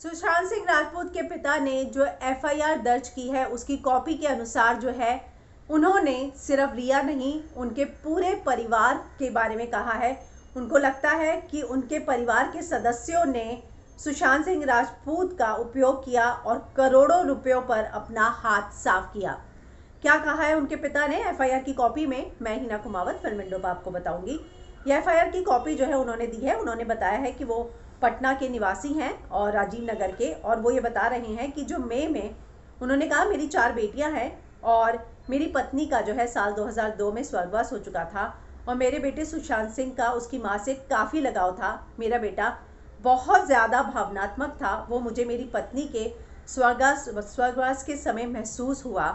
सुशांत सिंह राजपूत के पिता ने जो एफआईआर दर्ज की है उसकी कॉपी के अनुसार जो है उन्होंने सिर्फ रिया नहीं उनके पूरे परिवार के बारे में कहा है। उनको लगता है कि उनके परिवार के सदस्यों ने सुशांत सिंह राजपूत का उपयोग किया और करोड़ों रुपयों पर अपना हाथ साफ किया। क्या कहा है उनके पिता ने एफआईआर की कॉपी में, मैं हिना कुमावत फिल्म विंडो पर आपको बताऊंगी। यह एफआईआर की कॉपी जो है उन्होंने दी है। उन्होंने बताया है कि वो पटना के निवासी हैं और राजीव नगर के, और वो ये बता रहे हैं कि जो मई में उन्होंने कहा मेरी 4 बेटियां हैं और मेरी पत्नी का जो है साल 2002 में स्वर्गवास हो चुका था और मेरे बेटे सुशांत सिंह का उसकी माँ से काफ़ी लगाव था। मेरा बेटा बहुत ज़्यादा भावनात्मक था, वो मुझे मेरी पत्नी के स्वर्गवास के समय महसूस हुआ।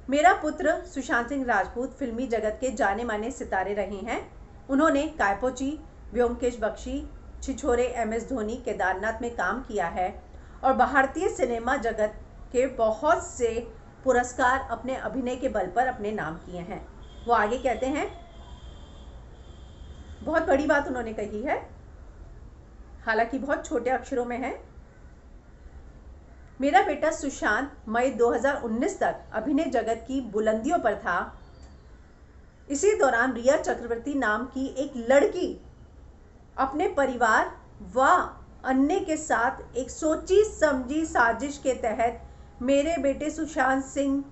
मेरा पुत्र सुशांत सिंह राजपूत फिल्मी जगत के जाने माने सितारे रहे हैं। उन्होंने कायपोची, व्योमकेश बख्शी, छिछोरे, MS धोनी, केदारनाथ में काम किया है और भारतीय सिनेमा जगत के बहुत से पुरस्कार अपने अभिनय के बल पर अपने नाम किए हैं। वो आगे कहते हैं, बहुत बड़ी बात उन्होंने कही है, हालांकि बहुत छोटे अक्षरों में है। मेरा बेटा सुशांत मई 2019 तक अभिनय जगत की बुलंदियों पर था। इसी दौरान रिया चक्रवर्ती नाम की एक लड़की अपने परिवार व अन्य के साथ एक सोची समझी साजिश के तहत मेरे बेटे सुशांत सिंह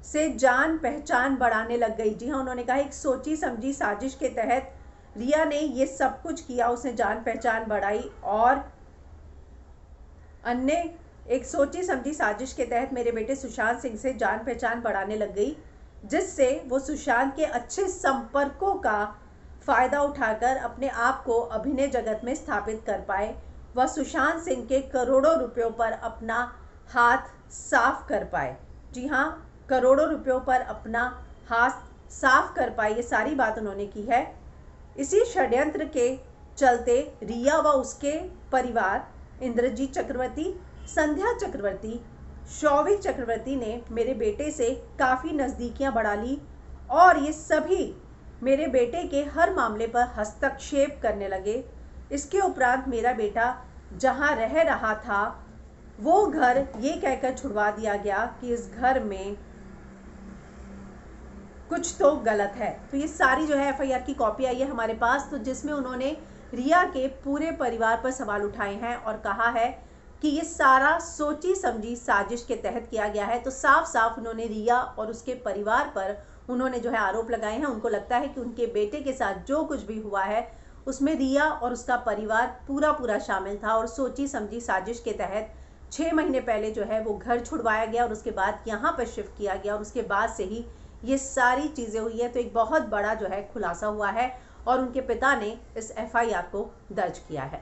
से जान पहचान बढ़ाने लग गई। जी हाँ, उन्होंने कहा एक सोची समझी साजिश के तहत रिया ने ये सब कुछ किया, उसने जान पहचान बढ़ाई और अन्य एक सोची समझी साजिश के तहत मेरे बेटे सुशांत सिंह से जान पहचान बढ़ाने लग गई, जिससे वो सुशांत के अच्छे संपर्कों का फायदा उठाकर अपने आप को अभिनय जगत में स्थापित कर पाए। वह सुशांत सिंह के करोड़ों रुपयों पर अपना हाथ साफ कर पाए। जी हाँ, करोड़ों रुपयों पर अपना हाथ साफ कर पाए, ये सारी बात उन्होंने की है। इसी षड्यंत्र के चलते रिया व उसके परिवार इंद्रजीत चक्रवर्ती, संध्या चक्रवर्ती, शौविक चक्रवर्ती ने मेरे बेटे से काफ़ी नज़दीकियां बढ़ा ली और ये सभी मेरे बेटे के हर मामले पर हस्तक्षेप करने लगे। इसके उपरांत मेरा बेटा जहां रह रहा था वो घर ये कहकर छुड़वा दिया गया कि इस घर में कुछ तो गलत है। तो ये सारी जो है एफआईआर की कॉपी आई है हमारे पास, तो जिसमें उन्होंने रिया के पूरे परिवार पर सवाल उठाए हैं और कहा है कि ये सारा सोची समझी साजिश के तहत किया गया है। तो साफ साफ उन्होंने रिया और उसके परिवार पर उन्होंने जो है आरोप लगाए हैं। उनको लगता है कि उनके बेटे के साथ जो कुछ भी हुआ है उसमें रिया और उसका परिवार पूरा शामिल था और सोची समझी साजिश के तहत 6 महीने पहले जो है वो घर छुड़वाया गया और उसके बाद यहाँ पर शिफ्ट किया गया और उसके बाद से ही ये सारी चीज़ें हुई है। तो एक बहुत बड़ा जो है खुलासा हुआ है और उनके पिता ने इस एफआईआर को दर्ज किया है।